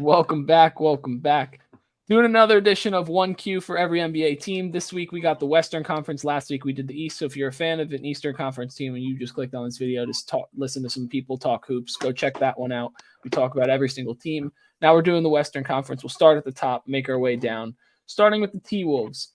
Welcome back. Doing another edition of 1Q for every NBA team. This week we got the Western Conference. Last week we did the East. So if you're a fan of an Eastern Conference team and you just clicked on this video to listen to some people talk hoops, go check that one out. We talk about every single team. Now we're doing the Western Conference. We'll start at the top, make our way down. Starting with the T-Wolves.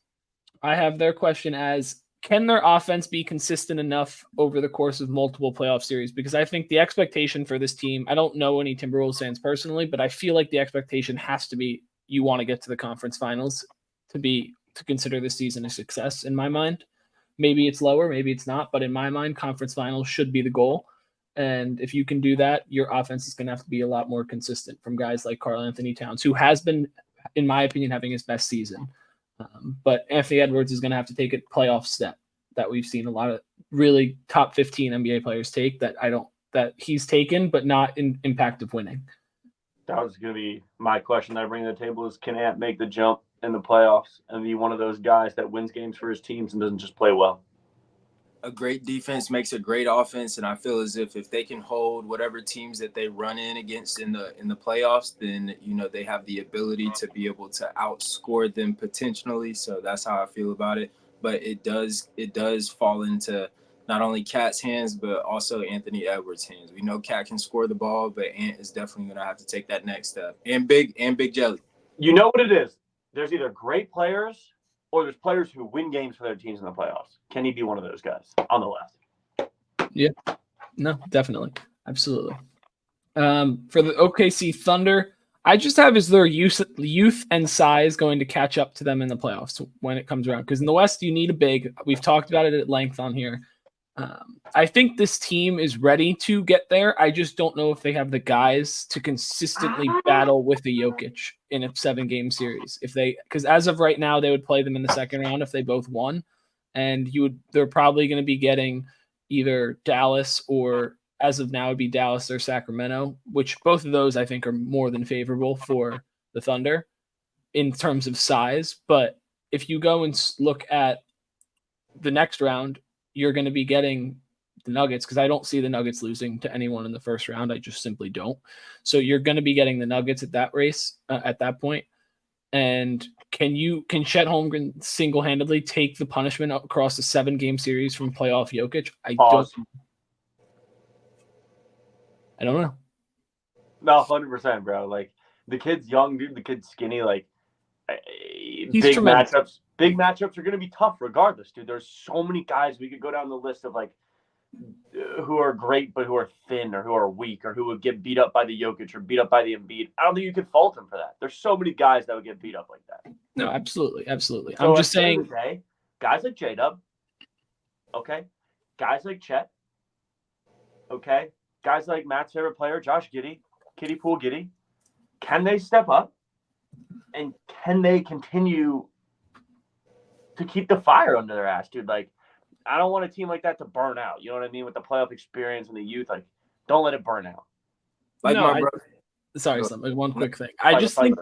I have their question as, can their offense be consistent enough over the course of multiple playoff series? Because I think the expectation for this team, I don't know any Timberwolves fans personally, but I feel like the expectation has to be you want to get to the conference finals to consider this season a success in my mind. Maybe it's lower, maybe it's not, but in my mind, conference finals should be the goal. And if you can do that, your offense is going to have to be a lot more consistent from guys like Karl Anthony Towns, who has been, in my opinion, having his best season. But Anthony Edwards is going to have to take a playoff step that we've seen a lot of really top 15 NBA players take that he's taken, but not in impact of winning. That was going to be my question that I bring to the table is, can Ant make the jump in the playoffs and be one of those guys that wins games for his teams and doesn't just play well? A great defense makes a great offense, and I feel as if they can hold whatever teams that they run in against in the playoffs, then they have the ability to be able to outscore them potentially. So that's how I feel about it. But it does fall into not only Cat's hands, but also Anthony Edwards' hands. We know Cat can score the ball, but Ant is definitely going to have to take that next step. And Big Jelly. You know what it is? There's either great players or there's players who win games for their teams in the playoffs. Can he be one of those guys on the left? Yeah. No, definitely. Absolutely. For the OKC Thunder, I just have is their youth and size going to catch up to them in the playoffs when it comes around. Because in the West, you need a big. We've talked about it at length on here. I think this team is ready to get there. I just don't know if they have the guys to consistently battle with the Jokic in a 7-game series. Because as of right now, they would play them in the second round if they both won, and they're probably going to be getting either Dallas or, as of now, it'd be Dallas or Sacramento, which both of those I think are more than favorable for the Thunder in terms of size. But if you go and look at the next round, you're going to be getting the Nuggets, because I don't see the Nuggets losing to anyone in the first round. I just simply don't. So you're going to be getting the Nuggets at that race at that point. And can Chet Holmgren single-handedly take the punishment across a 7-game series from playoff Jokic? I don't know. No, 100%, bro. Like, the kid's young, dude. The kid's skinny. Like, He's tremendous. Big matchups are going to be tough regardless, dude. There's so many guys. We could go down the list of, like, who are great but who are thin or who are weak or who would get beat up by the Jokic or beat up by the Embiid. I don't think you could fault him for that. There's so many guys that would get beat up like that. No, absolutely. So I'm just saying, guys like J-Dub, okay? Guys like Chet, okay? Guys like Matt's favorite player, Josh Giddey, Kiddie Pool Giddey. Can they step up? And can they continue to keep the fire under their ass, dude? Like, I don't want a team like that to burn out. You know what I mean? With the playoff experience and the youth, like, don't let it burn out. One quick thing. I just think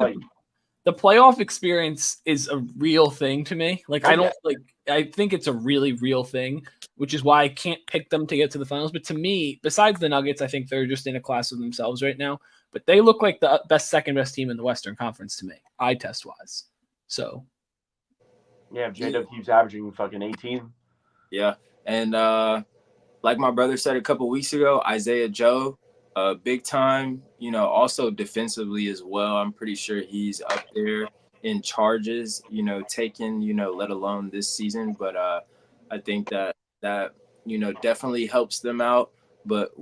the playoff experience is a real thing to me. Like, I think it's a really real thing, which is why I can't pick them to get to the finals. But to me, besides the Nuggets, I think they're just in a class of themselves right now. But they look like the second-best team in the Western Conference to me, eye test-wise. So, yeah, if J-Dub keeps averaging fucking 18. Yeah, and like my brother said a couple weeks ago, Isaiah Joe, big time, also defensively as well. I'm pretty sure he's up there in charges, taken, let alone this season. But I think that definitely helps them out. But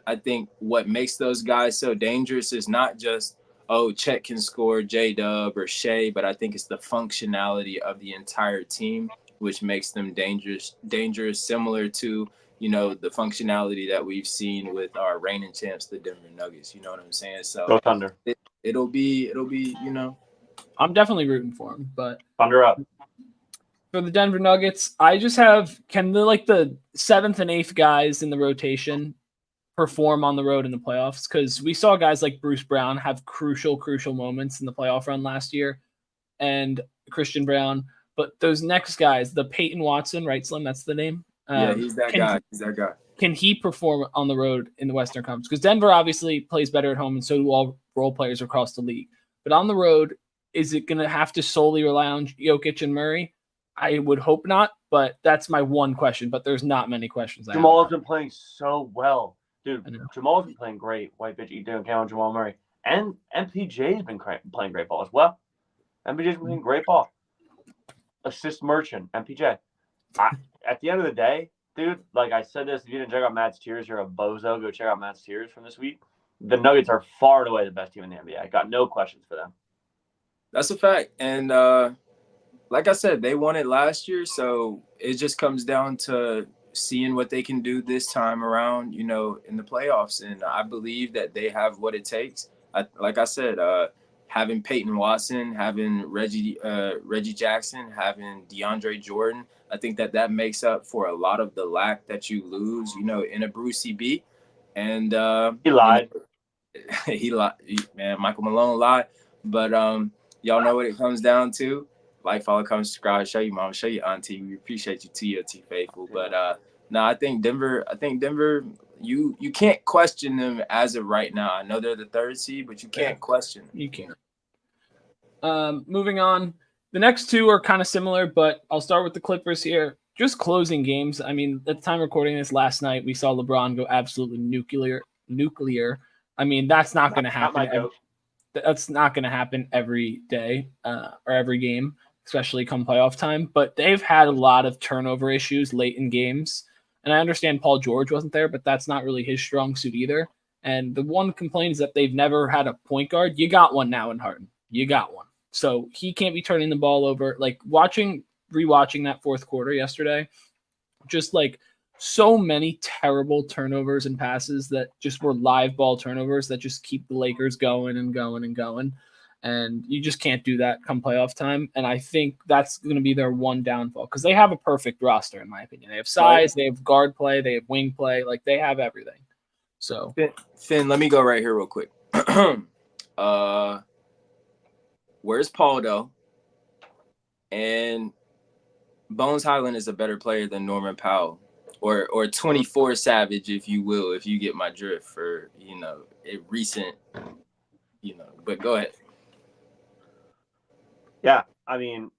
I think what makes those guys so dangerous is not just, Chet can score, J-Dub or Shea, but I think it's the functionality of the entire team, which makes them dangerous, similar to, the functionality that we've seen with our reigning champs, the Denver Nuggets. You know what I'm saying? So go Thunder. It'll be, I'm definitely rooting for them, but Thunder up. For the Denver Nuggets, I just have, can the 7th and 8th guys in the rotation perform on the road in the playoffs? Because we saw guys like Bruce Brown have crucial moments in the playoff run last year, and Christian Brown. But those next guys, the Peyton Watson, right, Slim? That's the name. Yeah, he's that guy. can he perform on the road in the Western Conference? Because Denver obviously plays better at home, and so do all role players across the league. But on the road, is it going to have to solely rely on Jokic and Murray? I would hope not, but that's my one question. But there's not many questions. Jamal's been playing so well. Dude, Jamal's been playing great. White bitch, eat down count Jamal Murray. And MPJ's been playing great ball as well. MPJ's been playing great ball. Assist merchant, MPJ. At the end of the day, dude, like I said this, if you didn't check out Matt's tiers, you're a bozo. Go check out Matt's tiers from this week. The Nuggets are far and away the best team in the NBA. I got no questions for them. That's a fact. And like I said, they won it last year, so it just comes down to seeing what they can do this time around, in the playoffs. And I believe that they have what it takes. Like I said, having Peyton Watson, having Reggie Jackson, having DeAndre Jordan, I think that makes up for a lot of the lack that you lose, in a Brucey B. And he lied. He lied. Man, Michael Malone lied. But y'all know what it comes down to. Like, follow, comment, subscribe, show you mom, show you auntie. We appreciate you, TLT faithful. But no, I think Denver, you can't question them as of right now. I know they're the third seed, but you can't question them. You can't. Moving on. The next two are kind of similar, but I'll start with the Clippers here. Just closing games. I mean, at the time recording this last night, we saw LeBron go absolutely nuclear. I mean, that's not going to happen. That's not going to happen every day or every game, especially come playoff time. But they've had a lot of turnover issues late in games. And I understand Paul George wasn't there, but that's not really his strong suit either. And the one complaint is that they've never had a point guard. You got one now in Harden. You got one. So he can't be turning the ball over. Like rewatching that fourth quarter yesterday, just like so many terrible turnovers and passes that just were live ball turnovers that just keep the Lakers going and going and going. And you just can't do that come playoff time. And I think that's going to be their one downfall because they have a perfect roster, in my opinion. They have size, they have guard play, they have wing play. Like, they have everything. So, Finn, let me go right here real quick. Where's Paul, though? And Bones Highland is a better player than Norman Powell. Or 24 Savage, if you will, if you get my drift for, a recent, but go ahead. Yeah, I mean,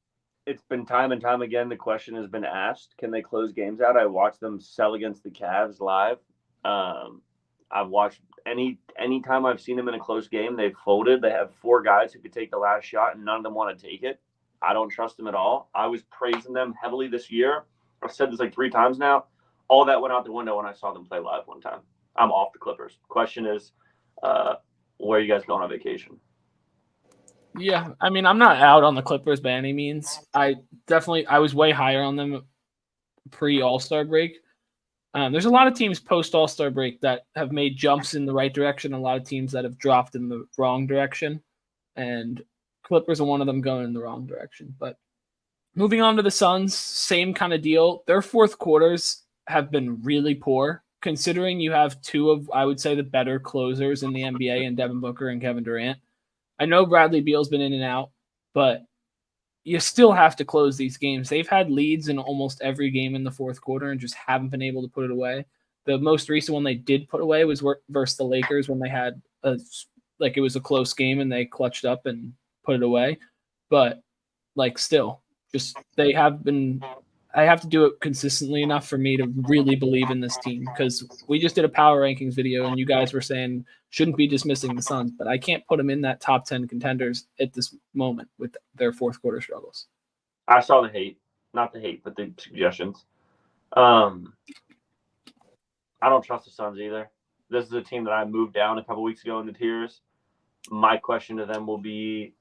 it's been time and time again. The question has been asked, can they close games out? I watched them sell against the Cavs live. I've watched any time I've seen them in a close game, they've folded. They have four guys who could take the last shot, and none of them want to take it. I don't trust them at all. I was praising them heavily this year. I've said this like 3 times now. All that went out the window when I saw them play live one time. I'm off the Clippers. Question is, where are you guys going on vacation? Yeah, I mean, I'm not out on the Clippers by any means. I was way higher on them pre-All-Star break. There's a lot of teams post-All-Star break that have made jumps in the right direction, a lot of teams that have dropped in the wrong direction, and Clippers are one of them going in the wrong direction. But moving on to the Suns, same kind of deal. Their fourth quarters have been really poor, considering you have two of, I would say, the better closers in the NBA in Devin Booker and Kevin Durant. I know Bradley Beal's been in and out, but you still have to close these games. They've had leads in almost every game in the fourth quarter and just haven't been able to put it away. The most recent one they did put away was versus the Lakers when they had it was a close game and they clutched up and put it away. But still, just I have to do it consistently enough for me to really believe in this team, because we just did a power rankings video and you guys were saying shouldn't be dismissing the Suns, but I can't put them in that top 10 contenders at this moment with their fourth quarter struggles. I saw the hate, not the hate, but the suggestions. I don't trust the Suns either. This is a team that I moved down a couple weeks ago in the tiers. My question to them will be,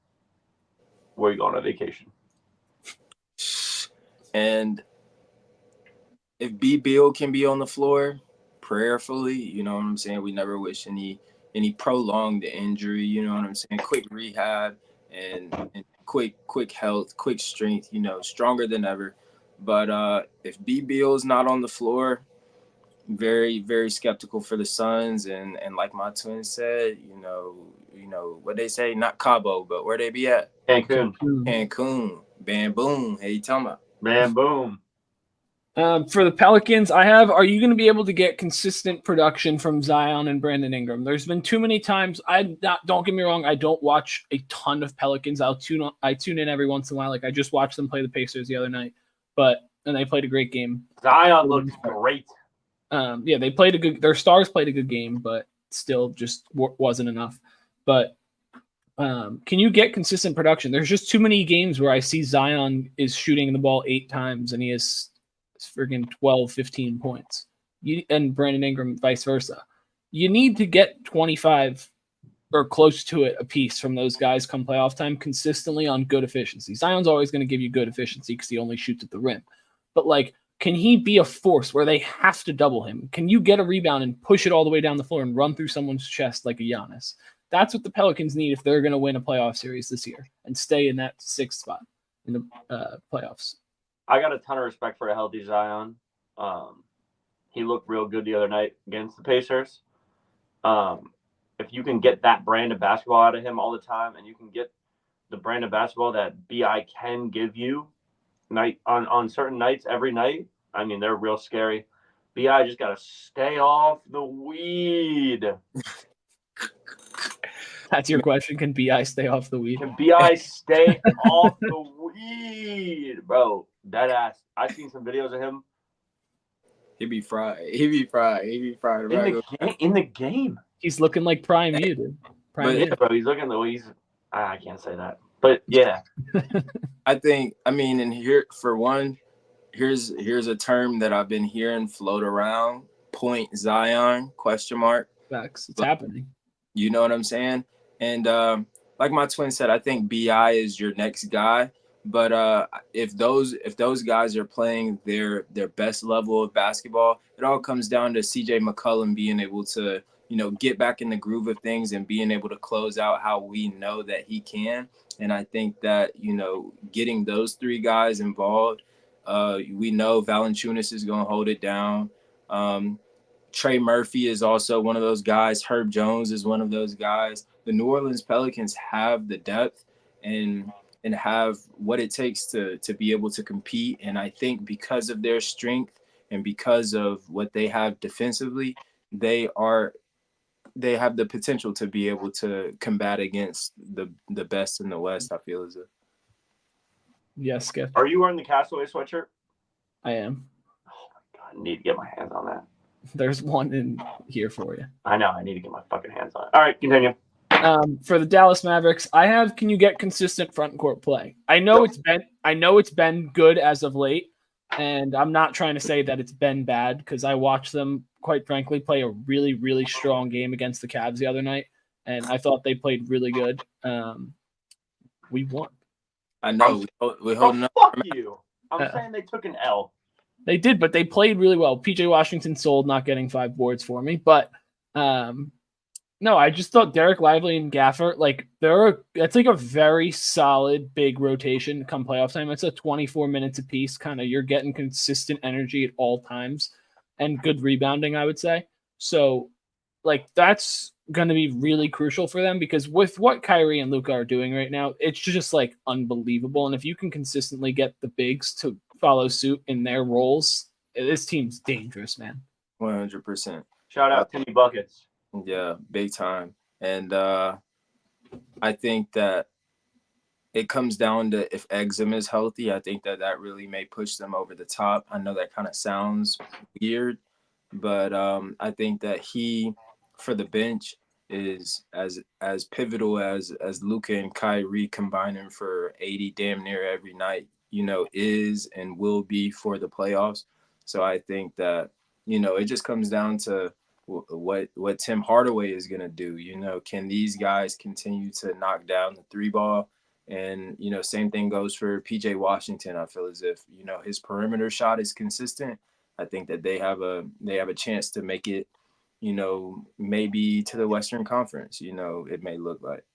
where are you going on vacation? And if B. Bill can be on the floor prayerfully, you know what I'm saying? We never wish any prolonged injury, you know what I'm saying? Quick rehab and quick health, quick strength, stronger than ever. But if B. Bill's not on the floor, very, very skeptical for the Suns. And like my twin said, what they say, not Cabo, but where they be at? Cancun. Bam, boom. Hey, you talking about? Man, boom. For the Pelicans, are you going to be able to get consistent production from Zion and Brandon Ingram? There's been too many times. Don't get me wrong, I don't watch a ton of Pelicans. I tune in every once in a while. Like I just watched them play the Pacers the other night, and they played a great game. Zion looked great. They played their stars played a good game, but still just wasn't enough. But can you get consistent production? There's just too many games where I see Zion is shooting the ball 8 times and he has friggin' 12, 15 points. And Brandon Ingram, vice versa. You need to get 25 or close to it a piece from those guys come playoff time consistently on good efficiency. Zion's always going to give you good efficiency because he only shoots at the rim. But, can he be a force where they have to double him? Can you get a rebound and push it all the way down the floor and run through someone's chest like a Giannis? That's what the Pelicans need if they're going to win a playoff series this year and stay in that 6th spot in the playoffs. I got a ton of respect for a healthy Zion. He looked real good the other night against the Pacers. If you can get that brand of basketball out of him all the time, and you can get the brand of basketball that BI can give you on certain nights, every night, I mean, they're real scary. BI just got to stay off the weed. That's your question. Can BI stay off the weed? Can BI stay off the weed? Bro, that ass. I've seen some videos of him. He'd be fried. In the game. He's looking like prime you, dude. Bro, he's looking the way I can't say that. But yeah. And here for one, here's a term that I've been hearing float around. Point Zion ? Facts. It's happening. You know what I'm saying? And like my twin said, I think BI is your next guy. But if those guys are playing their best level of basketball, it all comes down to CJ McCollum being able to, get back in the groove of things and being able to close out how we know that he can. And I think that, getting those 3 guys involved, we know Valanciunas is going to hold it down. Trey Murphy is also one of those guys. Herb Jones is one of those guys. The New Orleans Pelicans have the depth and have what it takes to be able to compete. And I think because of their strength and because of what they have defensively, they have the potential to be able to combat against the best in the West, I feel as if. Yes, Skip. Are you wearing the Castaway sweatshirt? I am. Oh my God, I need to get my hands on that. There's one in here for you. I know. I need to get my fucking hands on it. All right, continue. For the Dallas Mavericks, can you get consistent front court play? I know it's been good as of late, and I'm not trying to say that it's been bad because I watched them, quite frankly, play a really, really strong game against the Cavs the other night, and I thought they played really good. We won. I know. We're holding up. Fuck you. I'm saying they took an L. They did, but they played really well. PJ Washington sold, not getting 5 boards for me. But no, I just thought Derek Lively and Gaffer, that's like a very solid big rotation come playoff time. It's a 24 minutes apiece. Kind of you're getting consistent energy at all times and good rebounding, I would say. So that's going to be really crucial for them because with what Kyrie and Luka are doing right now, it's just unbelievable. And if you can consistently get the bigs to follow suit in their roles, this team's dangerous, man. 100%. Shout out Timmy Buckets. Yeah, big time. And I think that it comes down to if Exum is healthy, I think that really may push them over the top. I know that kind of sounds weird, but I think that he, for the bench, is as pivotal as Luka and Kyrie combining for 80 damn near every night, is and will be for the playoffs. So I think that, it just comes down to what Tim Hardaway is going to do. Can these guys continue to knock down the 3 ball? And, same thing goes for PJ Washington. I feel as if, his perimeter shot is consistent. I think that they have a chance to make it, maybe to the Western Conference, it may look like.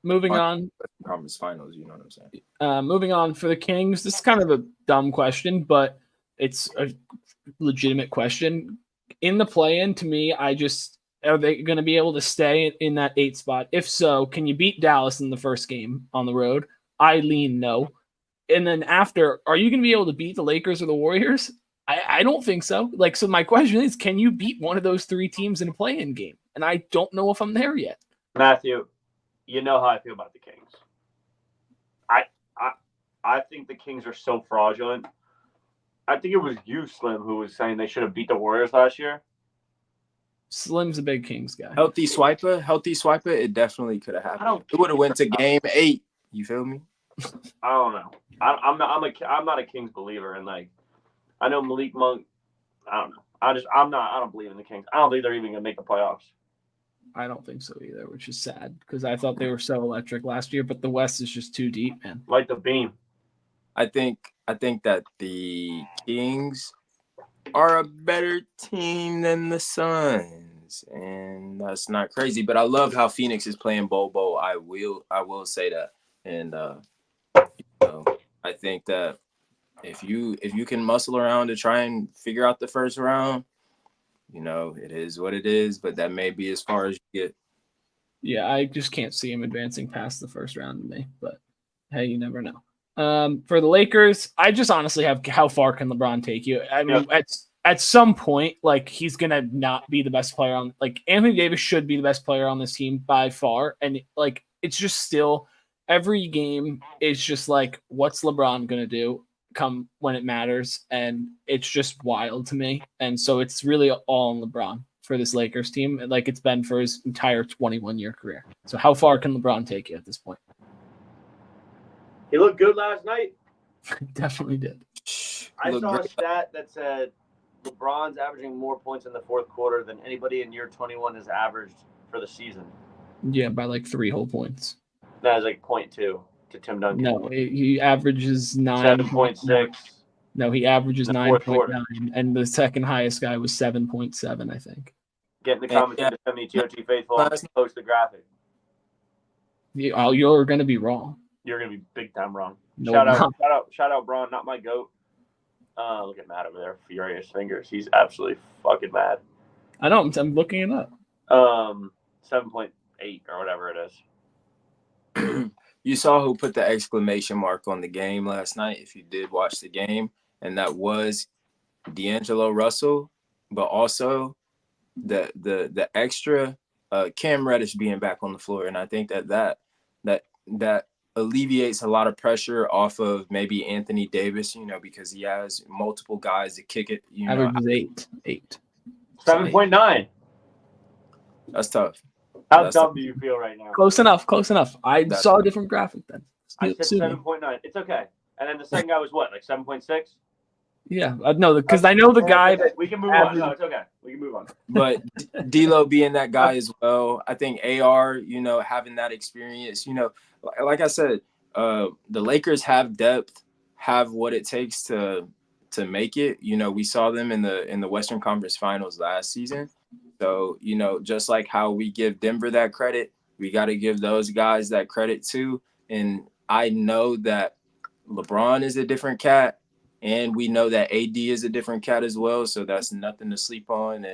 Moving on. Conference finals, you know what I'm saying? Moving on for the Kings. This is kind of a dumb question, but it's a legitimate question. In the play-in, to me, are they going to be able to stay in that 8 spot? If so, can you beat Dallas in the first game on the road? I lean no. and then after, are you going to be able to beat the Lakers or the Warriors? I don't think so. Like, so my question is, can you beat one of those three teams in a play-in game? And I don't know if I'm there yet. Matthew, you know how I feel about the Kings. I think the Kings are so fraudulent. I think it was you, Slim, who was saying they should have beat the Warriors last year. Slim's a big Kings guy. Healthy swiper, it definitely could have happened. It would have went to game 8. You feel me? I don't know. I'm not a Kings believer, and like I know Malik Monk. I don't know. I don't believe in the Kings. I don't think they're even gonna make the playoffs. I don't think so either, which is sad because I thought they were so electric last year, but the West is just too deep, man. Like the beam. I think that the Kings are a better team than the Suns, and that's not crazy. But I love how Phoenix is playing Bobo. I will say that, and I think that if you can muscle around to try and figure out the first round, it is what it is. But that may be as far as you get. Yeah, I just can't see him advancing past the first round to me. But hey, you never know. For the Lakers, I just honestly have how far can LeBron take you? I mean, at some point, like he's gonna not be the best player on. Like Anthony Davis should be the best player on this team by far, and like it's just still every game is just like what's LeBron gonna do come when it matters, and it's just wild to me. And so it's really all on LeBron for this Lakers team, like it's been for his entire 21-year career. So how far can LeBron take you at this point? He looked good last night. Definitely did. I saw a stat that said LeBron's averaging more points in the fourth quarter than anybody in year 21 has averaged for the season. Yeah, by like 3 whole points. That was like 0.2 to Tim Duncan. No, he averages 7.6. No, he averages 9.9, and the second highest guy was 7.7, I think. Get in the comments to 72 faithful. Post the graphic. You're going to be wrong. You're gonna be big time wrong. No, shout out, Braun, not my goat. Look at Matt over there, furious fingers. He's absolutely fucking mad. I know. I'm looking it up. 7.8 or whatever it is. You saw who put the exclamation mark on the game last night. If you did watch the game, and that was D'Angelo Russell, but also the extra Cam Reddish being back on the floor, and I think that alleviates a lot of pressure off of maybe Anthony Davis, because he has multiple guys to kick it. Averages 8. 7.9. That's tough. How dumb do you feel right now? Close enough. I saw a different graphic then. I said 7.9. It's okay. And then the second guy was what, like 7.6? Yeah, no, because I know the guy that we can move on. No, it's okay. We can move on. But D'Lo being that guy as well, I think AR, having that experience, like I said, the Lakers have depth, have what it takes to make it. We saw them in the Western Conference Finals last season. So, just like how we give Denver that credit, we got to give those guys that credit too. And I know that LeBron is a different cat. And we know that AD is a different cat as well, so that's nothing to sleep on.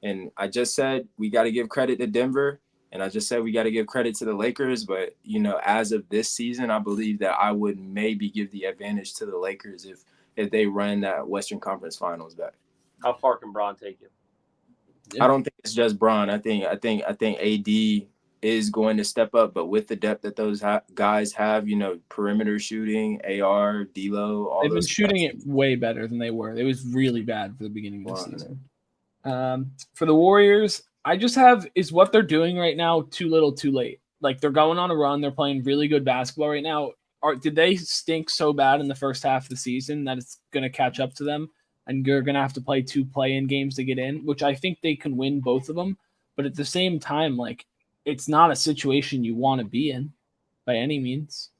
And I just said we got to give credit to Denver, and I just said we got to give credit to the Lakers. But, as of this season, I believe that I would maybe give the advantage to the Lakers if they run that Western Conference Finals back. How far can Bron take you? Yeah. I don't think it's just Bron. I think AD is going to step up, but with the depth that those guys have, perimeter shooting, AR, D'Lo, all they've those been shooting it way better than they were. It was really bad for the beginning of the season. For the Warriors, I just have is what they're doing right now too little, too late. Like they're going on a run. They're playing really good basketball right now. Did they stink so bad in the first half of the season that it's going to catch up to them, and you're going to have to play 2 play-in games to get in, which I think they can win both of them. But at the same time, like, it's not a situation you want to be in by any means.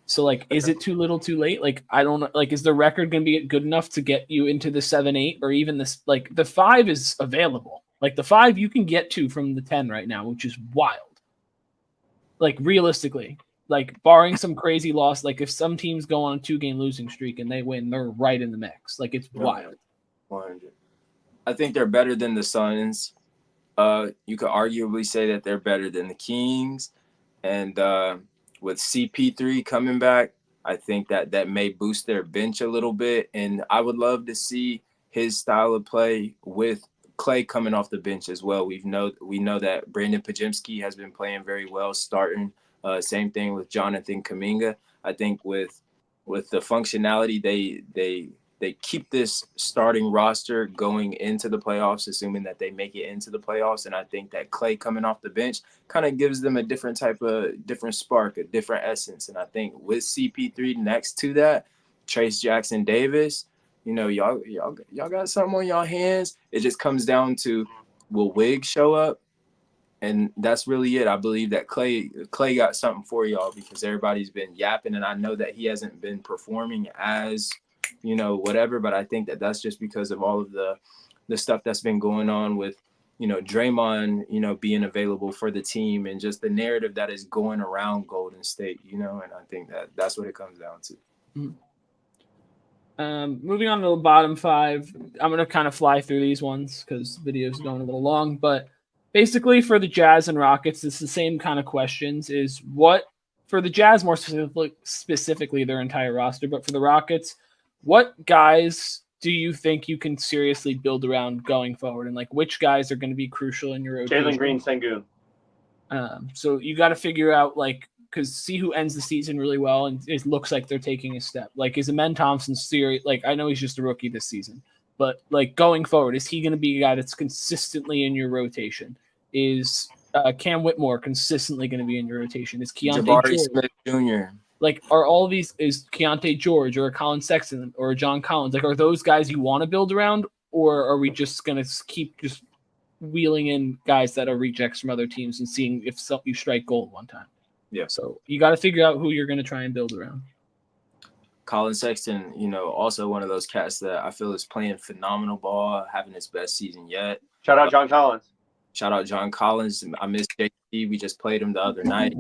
So, like, is it too little too late? Like, I don't know. Like, is the record going to be good enough to get you into the 7-8 or even this? Like, the 5 is available. Like, the 5 you can get to from the 10 right now, which is wild. Like, realistically, like, barring some crazy loss, like, if some teams go on a 2-game losing streak and they win, they're right in the mix. Like, it's wild. 100. I think they're better than the Suns. You could arguably say that they're better than the Kings. And with CP3 coming back, I think that may boost their bench a little bit. And I would love to see his style of play with Klay coming off the bench as well. We know that Brandon Pajemski has been playing very well starting. Same thing with Jonathan Kuminga. I think with the functionality, they keep this starting roster going into the playoffs, assuming that they make it into the playoffs. And I think that Klay coming off the bench kind of gives them a different spark, a different essence. And I think with CP3 next to that, Trace Jackson Davis, y'all got something on y'all hands. It just comes down to, will Wiggs show up? And that's really it. I believe that Klay got something for y'all, because everybody's been yapping, and I know that he hasn't been performing as, whatever, but I think that that's just because of all of the stuff that's been going on with, Draymond, being available for the team, and just the narrative that is going around Golden State, and I think that that's what it comes down to. Moving on to the bottom five, I'm going to kind of fly through these ones because the video is going a little long, but basically for the Jazz and Rockets, it's the same kind of questions. Is what, for the Jazz more specifically their entire roster, but for the Rockets, what guys do you think you can seriously build around going forward? And which guys are going to be crucial in your rotation? Jalen Green, Sengun. So you got to figure out, because see who ends the season really well, and it looks like they're taking a step. Is Amen Thompson serious? I know he's just a rookie this season, but going forward, is he going to be a guy that's consistently in your rotation? Is Cam Whitmore consistently going to be in your rotation? Is Keontae Jabari George? Smith Jr. Are all these, is Keontae George or a Colin Sexton or a John Collins, are those guys you want to build around, or are we just going to keep just wheeling in guys that are rejects from other teams and seeing if you strike gold one time? Yeah. So you got to figure out who you're going to try and build around. Colin Sexton, also one of those cats that I feel is playing phenomenal ball, having his best season yet. Shout out John Collins. Shout out John Collins. I miss JT. We just played him the other night.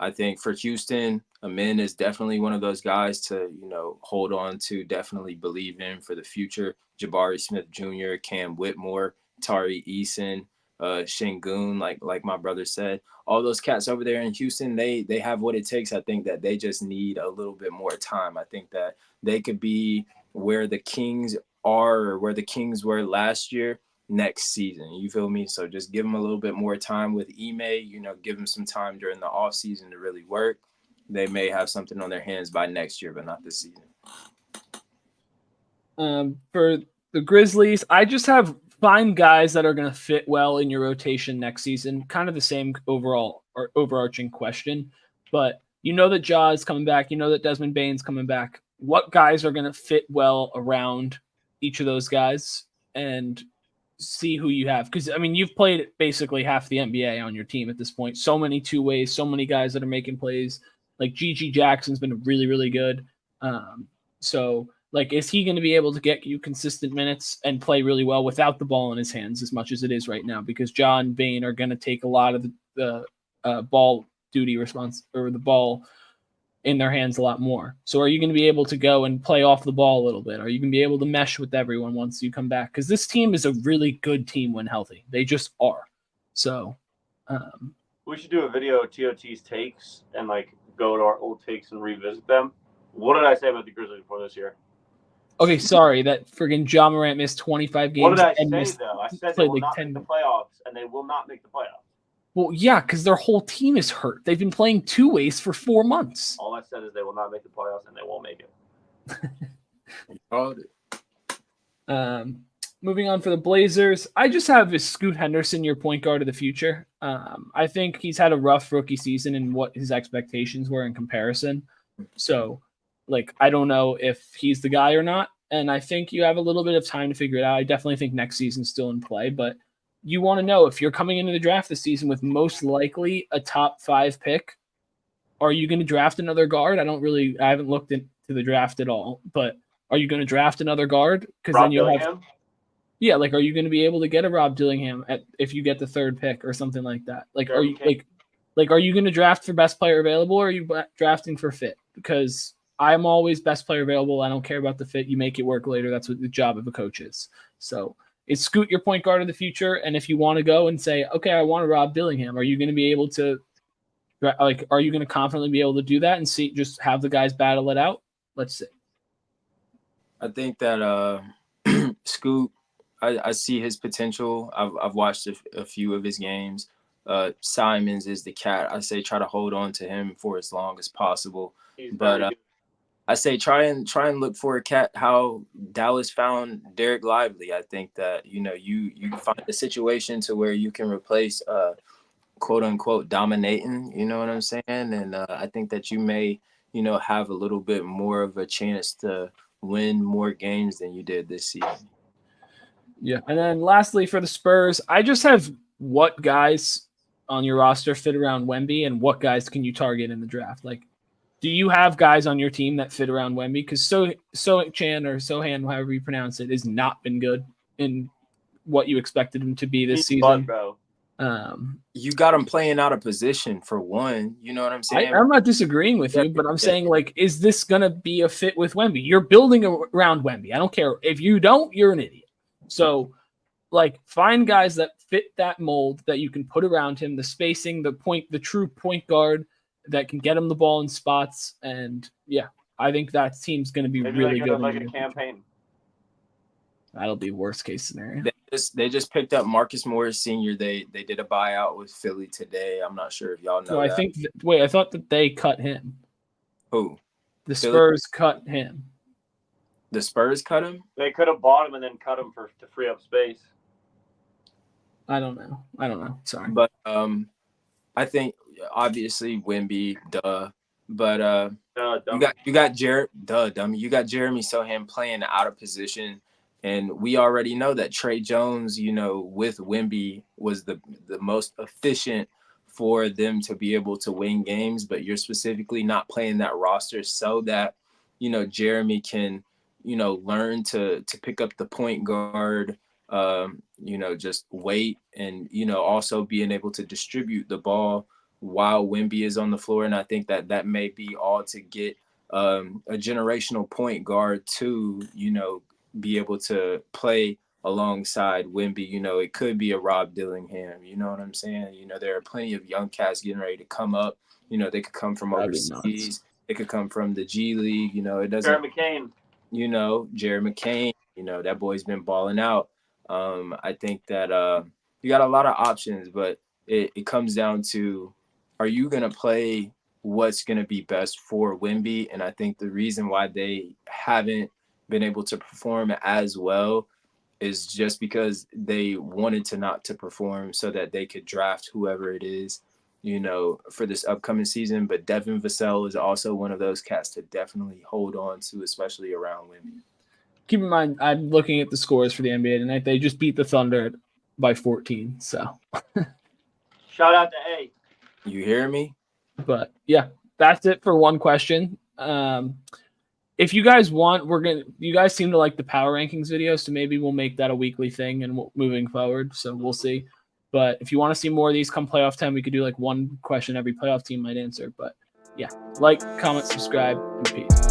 I think for Houston, Amen is definitely one of those guys to, hold on to, definitely believe in for the future. Jabari Smith Jr., Cam Whitmore, Tari Eason, Şengün, like my brother said, all those cats over there in Houston, they have what it takes. I think that they just need a little bit more time. I think that they could be where the Kings are, or where the Kings were last year, next season. You feel me? So just give them a little bit more time with Ime, give them some time during the off season to really work. They may have something on their hands by next year, but not this season. For the Grizzlies, I just have find guys that are going to fit well in your rotation next season. Kind of the same overall or overarching question, but that Ja is coming back. That Desmond Bane's coming back. What guys are going to fit well around each of those guys, and see who you have? Because you've played basically half the NBA on your team at this point. So many two ways, so many guys that are making plays. G.G. Jackson's been really, really good. Is he going to be able to get you consistent minutes and play really well without the ball in his hands as much as it is right now? Because Ja and Bane are going to take a lot of the ball duty response, or the ball in their hands a lot more. So are you going to be able to go and play off the ball a little bit? Are you going to be able to mesh with everyone once you come back? Because this team is a really good team when healthy. They just are. So we should do a video of TOT's takes and go to our old takes and revisit them. What did I say about the Grizzlies before this year? Okay, sorry, that friggin' Ja Morant missed 25 games. What did I say, though? I said they will not make the playoffs, and they will not make the playoffs. Well, yeah, because their whole team is hurt. They've been playing two ways for 4 months. All I said is they will not make the playoffs, and they won't make it. Moving on for the Blazers, I just have is Scoot Henderson your point guard of the future. I think he's had a rough rookie season and what his expectations were in comparison. So, I don't know if he's the guy or not, and I think you have a little bit of time to figure it out. I definitely think next season's still in play, but you want to know if you're coming into the draft this season with most likely a top 5 pick, are you going to draft another guard? I haven't looked into the draft at all, but are you going to draft another guard? Because then you'll have, yeah, are you going to be able to get a Rob Dillingham if you get the 3rd pick or something like that? Are you are you going to draft for best player available, or are you drafting for fit? Because I'm always best player available. I don't care about the fit. You make it work later. That's what the job of a coach is. So is Scoot your point guard of the future? And if you want to go and say, okay, I want to Rob Dillingham, are you going to be able to Like, are you going to confidently be able to do that and just have the guys battle it out? Let's see. I think that Scoot, I see his potential. I've watched a few of his games. Simons is the cat. I say try to hold on to him for as long as possible. But I say try and look for a cat how Dallas found Derek Lively. I think that you find a situation to where you can replace quote unquote dominating. You know what I'm saying? And I think that you may have a little bit more of a chance to win more games than you did this season. Yeah. And then lastly for the Spurs, I just have what guys on your roster fit around Wemby and what guys can you target in the draft? Like, do you have guys on your team that fit around Wemby? Because Chan or Sohan, however you pronounce it, has not been good in what you expected him to be this season. Bro. You got him playing out of position for one. You know what I'm saying? I'm not disagreeing with you, but I'm saying, like, is this going to be a fit with Wemby? You're building around Wemby. I don't care. If you don't, you're an idiot. So, like, find guys that fit that mold that you can put around him, the spacing, the true point guard that can get him the ball in spots. And, yeah, I think that team's going to be really good. Like a campaign. That'll be worst case scenario. They just picked up Marcus Morris Sr. They did a buyout with Philly today. I'm not sure if y'all know. No, I thought that they cut him. Who? The Spurs cut him. The Spurs cut him? They could have bought him and then cut him to free up space. I don't know. Sorry. But I think obviously Wemby, duh. But you got Jeremy Sohan playing out of position. And we already know that Trey Jones, with Wemby was the most efficient for them to be able to win games. But you're specifically not playing that roster so that, Jeremy can, learn to pick up the point guard, just wait and, also being able to distribute the ball while Wemby is on the floor. And I think that may be all to get a generational point guard to, be able to play alongside Wemby. It could be a Rob Dillingham. You know what I'm saying? There are plenty of young cats getting ready to come up. They could come from overseas. They could come from the G League. It doesn't. Jared McCain. Jared McCain. That boy's been balling out. I think that you got a lot of options, but it comes down to, are you going to play what's going to be best for Wemby? And I think the reason why they haven't been able to perform as well is just because they wanted to not to perform so that they could draft whoever it is, for this upcoming season. But Devin Vassell is also one of those cats to definitely hold on to, especially around Wemby. Keep in mind, I'm looking at the scores for the NBA tonight. They just beat the Thunder by 14. So shout out to A. You hear me? But yeah, that's it for one question. If you guys want, you guys seem to like the power rankings video, so maybe we'll make that a weekly thing and moving forward. So we'll see. But if you want to see more of these come playoff time, we could do like one question every playoff team might answer. But yeah, like, comment, subscribe, and peace.